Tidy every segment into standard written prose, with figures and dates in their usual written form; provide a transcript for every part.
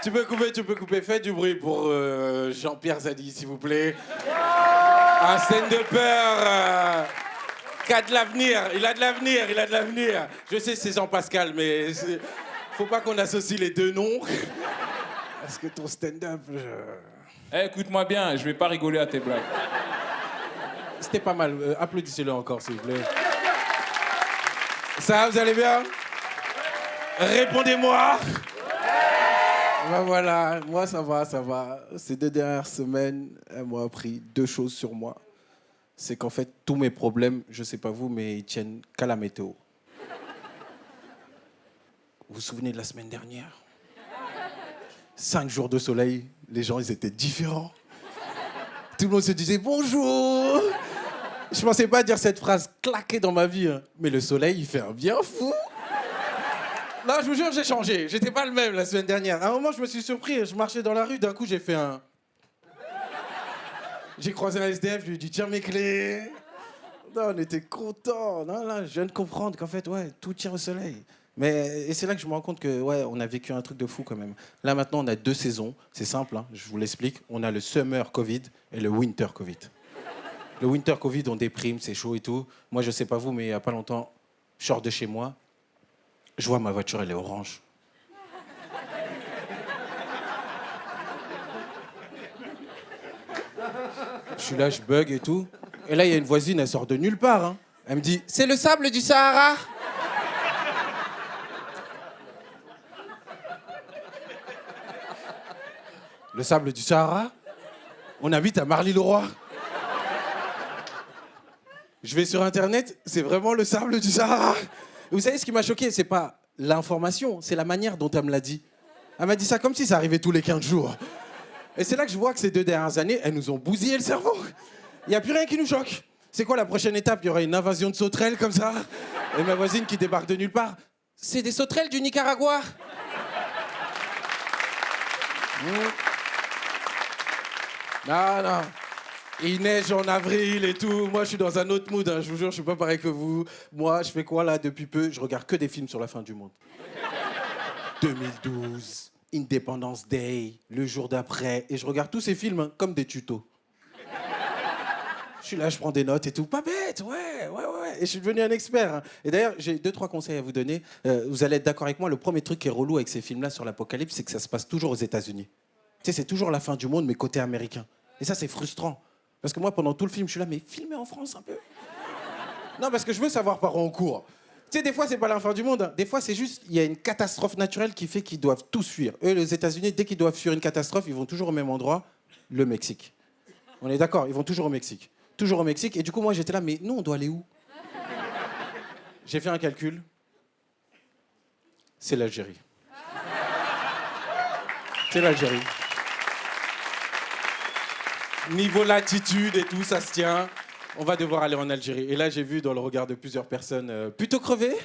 Tu peux couper. Faites du bruit pour Jean-Pierre Zadi, s'il vous plaît. Un stand-upper qui a de l'avenir. Il a de l'avenir. Je sais, c'est Jean-Pascal, mais faut pas qu'on associe les deux noms. Parce que ton stand-up... Écoute-moi bien, je vais pas rigoler à tes blagues. C'était pas mal. Applaudissez-le encore, s'il vous plaît. Ça va, vous allez bien? Répondez-moi. Ben voilà, moi ça va. Ces 2 dernières semaines, elles m'ont appris 2 choses sur moi. C'est qu'en fait, tous mes problèmes, je sais pas vous, mais ils tiennent qu'à la météo. Vous vous souvenez de la semaine dernière? 5 jours de soleil, les gens, ils étaient différents. Tout le monde se disait bonjour. Je pensais pas dire cette phrase claquée dans ma vie, hein. Mais le soleil, il fait un bien fou. Non, je vous jure, j'ai changé. J'étais pas le même la semaine dernière. À un moment, je me suis surpris. Je marchais dans la rue, d'un coup, j'ai fait un... J'ai croisé un SDF, je lui ai dit, tiens mes clés. Non, on était contents. Non, je viens de comprendre qu'en fait, ouais, tout tient au soleil. Et c'est là que je me rends compte que, ouais, on a vécu un truc de fou quand même. Là, maintenant, on a 2 saisons. C'est simple, hein, je vous l'explique. On a le Summer Covid et le Winter Covid. Le Winter Covid, on déprime, c'est chaud et tout. Moi, je sais pas vous, mais il y a pas longtemps, je sors de chez moi. Je vois ma voiture, elle est orange. Je suis là, je bug et tout. Et là, il y a une voisine, elle sort de nulle part. Hein. Elle me dit, c'est le sable du Sahara. Le sable du Sahara? On habite à Marly-le-Roi. Je vais sur Internet, c'est vraiment le sable du Sahara. Vous savez, ce qui m'a choqué, c'est pas l'information, c'est la manière dont elle me l'a dit. Elle m'a dit ça comme si ça arrivait tous les 15 jours. Et c'est là que je vois que ces 2 dernières années, elles nous ont bousillé le cerveau. Il n'y a plus rien qui nous choque. C'est quoi la prochaine étape? Il y aura une invasion de sauterelles comme ça? Et ma voisine qui débarque de nulle part. C'est des sauterelles du Nicaragua. Non. Il neige en avril et tout. Moi, je suis dans un autre mood. Hein. Je vous jure, je suis pas pareil que vous. Moi, je fais quoi là depuis peu? Je regarde que des films sur la fin du monde. 2012, Independence Day, le jour d'après. Et je regarde tous ces films hein, comme des tutos. Je suis là, je prends des notes et tout. Pas bête, ouais. Et je suis devenu un expert. Hein. Et d'ailleurs, j'ai 2-3 conseils à vous donner. Vous allez être d'accord avec moi. Le premier truc qui est relou avec ces films-là sur l'apocalypse, c'est que ça se passe toujours aux États-Unis. Tu sais, c'est toujours la fin du monde, mais côté américain. Et ça, c'est frustrant. Parce que moi, pendant tout le film, je suis là, mais filmez en France un peu. Non, parce que je veux savoir par où on court. Tu sais, des fois, c'est pas la fin du monde. Hein. Des fois, c'est juste, il y a une catastrophe naturelle qui fait qu'ils doivent tous fuir. Eux, les États-Unis, dès qu'ils doivent fuir une catastrophe, ils vont toujours au même endroit, le Mexique. On est d'accord, ils vont toujours au Mexique. Toujours au Mexique. Et du coup, moi, j'étais là, mais nous, on doit aller où? J'ai fait un calcul. C'est l'Algérie. C'est l'Algérie. Niveau latitude et tout, ça se tient. On va devoir aller en Algérie. Et là, j'ai vu dans le regard de plusieurs personnes plutôt crevées.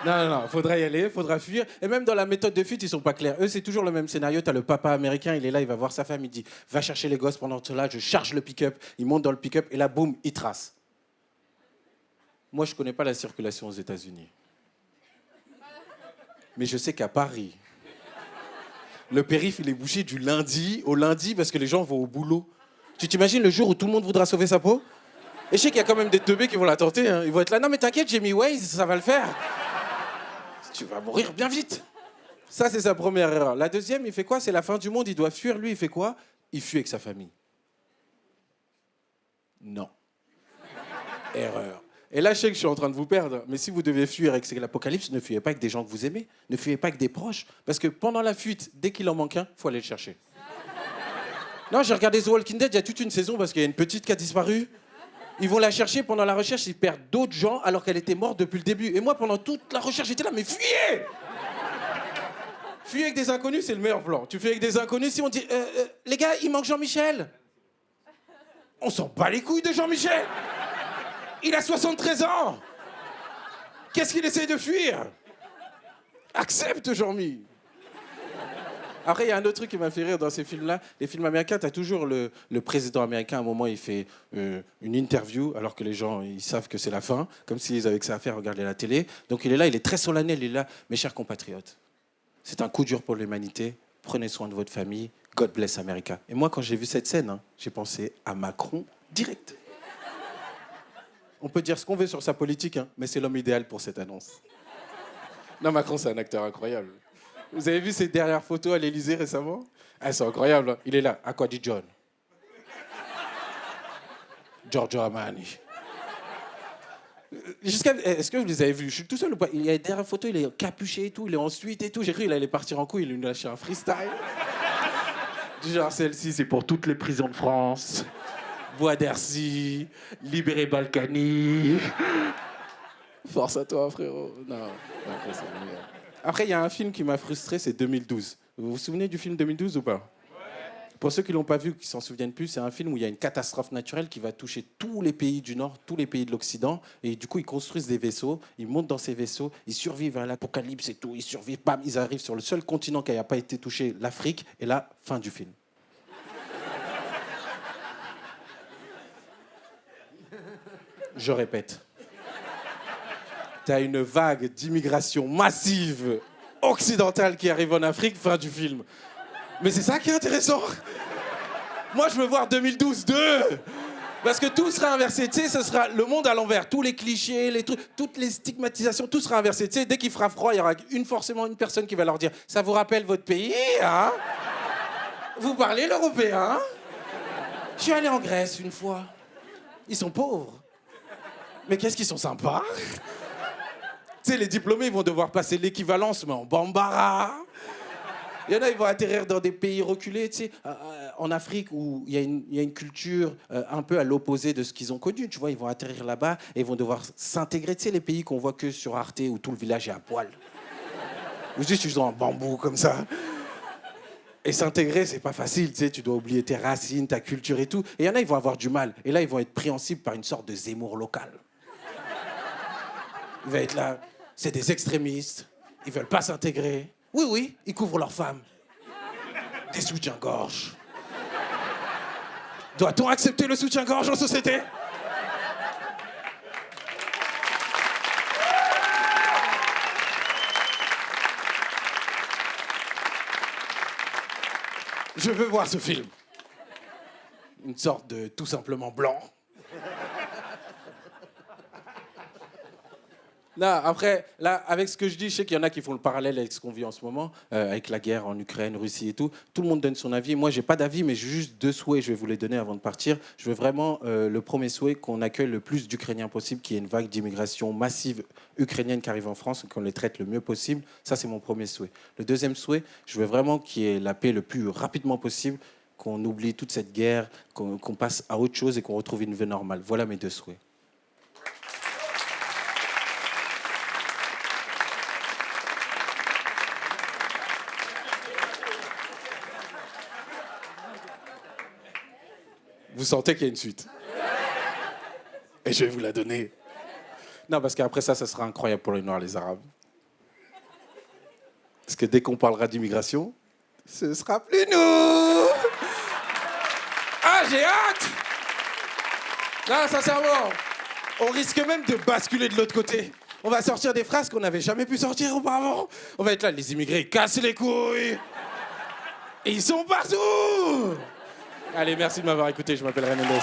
Non, faudra y aller, faudra fuir. Et même dans la méthode de fuite, ils sont pas clairs. Eux, c'est toujours le même scénario. T'as le papa américain, il est là, il va voir sa femme, il dit « Va chercher les gosses pendant cela, je charge le pick-up. » Il monte dans le pick-up et là, boum, il trace. Moi, je connais pas la circulation aux États-Unis. Mais je sais qu'à Paris, le périph', il est bouché du lundi au lundi parce que les gens vont au boulot. Tu t'imagines le jour où tout le monde voudra sauver sa peau? Et je sais qu'il y a quand même des teubés qui vont la tenter. Hein. Ils vont être là. Non, mais t'inquiète, j'ai mis Waze, ça va le faire. Tu vas mourir bien vite. Ça, c'est sa première erreur. La deuxième, il fait quoi? C'est la fin du monde, il doit fuir. Lui, il fait quoi? Il fuit avec sa famille. Non. Erreur. Et là, je sais que je suis en train de vous perdre, mais si vous devez fuir avec l'apocalypse, ne fuyez pas avec des gens que vous aimez, ne fuyez pas avec des proches, parce que pendant la fuite, dès qu'il en manque un, il faut aller le chercher. Non, j'ai regardé The Walking Dead, il y a toute une saison parce qu'il y a une petite qui a disparu. Ils vont la chercher, pendant la recherche, ils perdent d'autres gens alors qu'elle était morte depuis le début. Et moi, pendant toute la recherche, j'étais là, mais fuyez! Fuyer avec des inconnus, c'est le meilleur plan. Tu fuis avec des inconnus, si on dit, les gars, il manque Jean-Michel. On s'en bat les couilles de Jean-Michel. Il a 73 ans. Qu'est-ce qu'il essaye de fuir? Accepte, Jean-Mi. Après, il y a un autre truc qui m'a fait rire dans ces films-là. Les films américains, t'as toujours le président américain, à un moment, il fait une interview, alors que les gens, ils savent que c'est la fin, comme s'ils avaient que ça à faire, regarder la télé. Donc il est là, il est très solennel, il est là. Mes chers compatriotes, c'est un coup dur pour l'humanité. prenez soin de votre famille, God bless America. Et moi, quand j'ai vu cette scène, hein, j'ai pensé à Macron direct. On peut dire ce qu'on veut sur sa politique, hein, mais c'est l'homme idéal pour cette annonce. Non, Macron, c'est un acteur incroyable. Vous avez vu ses dernières photos à l'Élysée récemment? Ah, c'est incroyable, hein. Il est là. À quoi dit John? Giorgio Armani. Est-ce que vous les avez vus? Je suis tout seul ou pas? Il y a des dernières photos, il est capuché et tout, il est en suite et tout. J'ai cru qu'il allait partir en couille, il nous lâchait un freestyle. Du genre, celle-ci, c'est pour toutes les prisons de France. Bois d'Ercy, libéré Balkany. Force à toi, frérot. Non, après, c'est mieux. Après, il y a un film qui m'a frustré, c'est 2012. Vous vous souvenez du film 2012 ou pas? Pour ceux qui ne l'ont pas vu, qui s'en souviennent plus, c'est un film où il y a une catastrophe naturelle qui va toucher tous les pays du Nord, tous les pays de l'Occident. Et du coup, ils construisent des vaisseaux, ils montent dans ces vaisseaux, ils survivent à l'apocalypse et tout, ils survivent, bam, ils arrivent sur le seul continent qui n'a pas été touché, l'Afrique, et là, fin du film. Je répète. T'as une vague d'immigration massive occidentale qui arrive en Afrique, fin du film. Mais c'est ça qui est intéressant. Moi, je veux voir 2012-2. Parce que tout sera inversé. Tu sais, ce sera le monde à l'envers. Tous les clichés, les trucs, toutes les stigmatisations, tout sera inversé. Tu sais, dès qu'il fera froid, il y aura forcément une personne qui va leur dire « Ça vous rappelle votre pays, hein? Vous parlez l'européen? Je suis allé en Grèce une fois. Ils sont pauvres. Mais qu'est-ce qu'ils sont sympas? Tu sais, les diplômés, ils vont devoir passer l'équivalence, mais en bambara. Il y en a, ils vont atterrir dans des pays reculés, tu sais, en Afrique où il y a une culture un peu à l'opposé de ce qu'ils ont connu. Tu vois, ils vont atterrir là-bas et ils vont devoir s'intégrer. Tu sais, les pays qu'on voit que sur Arte où tout le village est à poil. Ou juste, tu es dans un bambou comme ça. Et s'intégrer, c'est pas facile, tu sais, tu dois oublier tes racines, ta culture et tout. Et il y en a, ils vont avoir du mal. Et là, ils vont être préhensibles par une sorte de Zemmour local. Il va être là, c'est des extrémistes, ils veulent pas s'intégrer. Oui, oui, ils couvrent leurs femmes. Des soutiens-gorge. Doit-on accepter le soutien-gorge en société? Je veux voir ce film. Une sorte de tout simplement blanc. Non, après, là, avec ce que je dis, je sais qu'il y en a qui font le parallèle avec ce qu'on vit en ce moment, avec la guerre en Ukraine, Russie et tout. Tout le monde donne son avis. Moi, j'ai pas d'avis, mais j'ai juste 2 souhaits. Je vais vous les donner avant de partir. Je veux vraiment, le premier souhait, qu'on accueille le plus d'Ukrainiens possible, qu'il y ait une vague d'immigration massive ukrainienne qui arrive en France, qu'on les traite le mieux possible. Ça, c'est mon premier souhait. Le deuxième souhait, je veux vraiment qu'il y ait la paix le plus rapidement possible, qu'on oublie toute cette guerre, qu'on passe à autre chose et qu'on retrouve une vie normale. Voilà mes 2 souhaits. Vous sentez qu'il y a une suite. Et je vais vous la donner. Non, parce qu'après ça sera incroyable pour les Noirs et les Arabes. Parce que dès qu'on parlera d'immigration, ce sera plus nous. Ah, j'ai hâte. Non, sincèrement, on risque même de basculer de l'autre côté. On va sortir des phrases qu'on n'avait jamais pu sortir auparavant. On va être là, les immigrés, ils cassent les couilles. Et ils sont partout. Allez, merci de m'avoir écouté, je m'appelle René Mendes.